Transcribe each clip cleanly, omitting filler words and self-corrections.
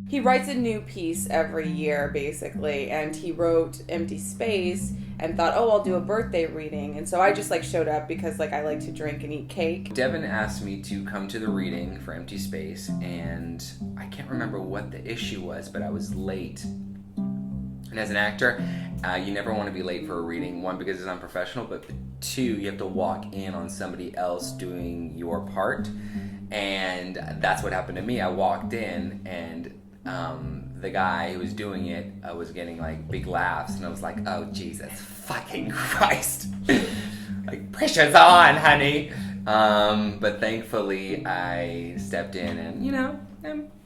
He writes a new piece every year, basically, and he wrote Empty Space and thought, oh, I'll do a birthday reading. And so I just, showed up because, I like to drink and eat cake. Devin asked me to come to the reading for Empty Space, and I can't remember what the issue was, but I was late. And as an actor, you never want to be late for a reading. One, because it's unprofessional, but two, you have to walk in on somebody else doing your part. And that's what happened to me. I walked in, and the guy who was doing it was getting big laughs, and I was like, oh Jesus fucking Christ. Pressure's on, honey. But thankfully I stepped in and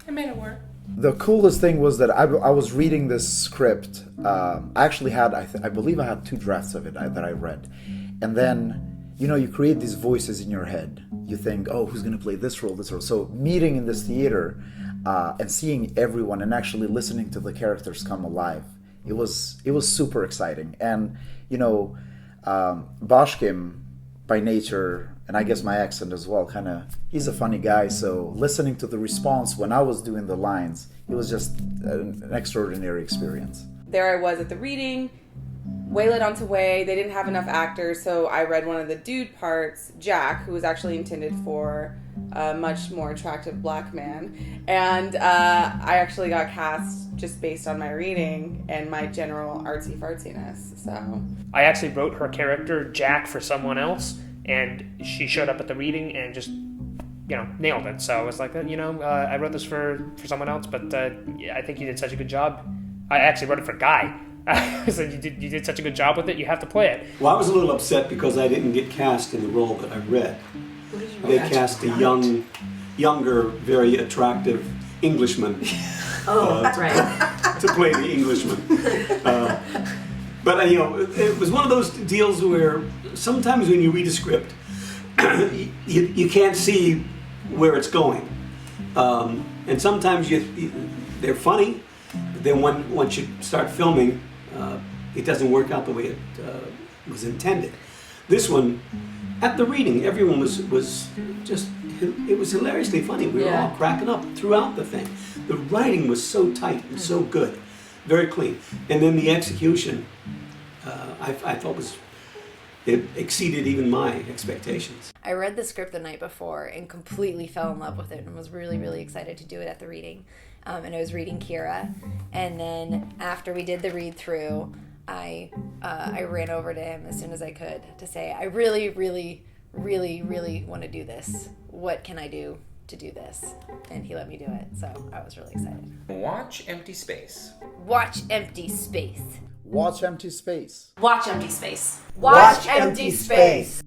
I made it work. The coolest thing was that I was reading this script. I actually had, I believe I had 2 drafts of it that I read. And then, you create these voices in your head. You think, oh, who's going to play this role, this role? So meeting in this theater and seeing everyone and actually listening to the characters come alive, it was super exciting. And, Bashkim, by nature, and I guess my accent as well, he's a funny guy. So listening to the response when I was doing the lines, it was just an extraordinary experience. There I was at the reading, waylaid onto way. They didn't have enough actors, so I read one of the dude parts, Jack, who was actually intended for a much more attractive black man. And I actually got cast just based on my reading and my general artsy fartsiness. So I actually wrote her character, Jack, for someone else, and she showed up at the reading and just, nailed it. So I was like, I wrote this for someone else, but I think you did such a good job. I actually wrote it for Guy. So you did such a good job with it, you have to play it. Well, I was a little upset because I didn't get cast in the role that I read. They cast a younger, very attractive Englishman. That's right. To play the Englishman. But it was one of those deals where sometimes when you read a script, you can't see where it's going, and sometimes they're funny. But then once you start filming, it doesn't work out the way it was intended. This one, at the reading, everyone was just, it was hilariously funny. We were all cracking up throughout the thing. The writing was so tight and so good, very clean. And then the execution, I thought it exceeded even my expectations. I read the script the night before and completely fell in love with it and was really, really excited to do it at the reading. And I was reading Kira, and then after we did the read through, I ran over to him as soon as I could to say, I really, really, really, really want to do this. What can I do to do this? And he let me do it, so I was really excited. Watch Empty Space. Watch Empty Space. Watch Empty Space. Watch Empty Space. Watch Empty Space.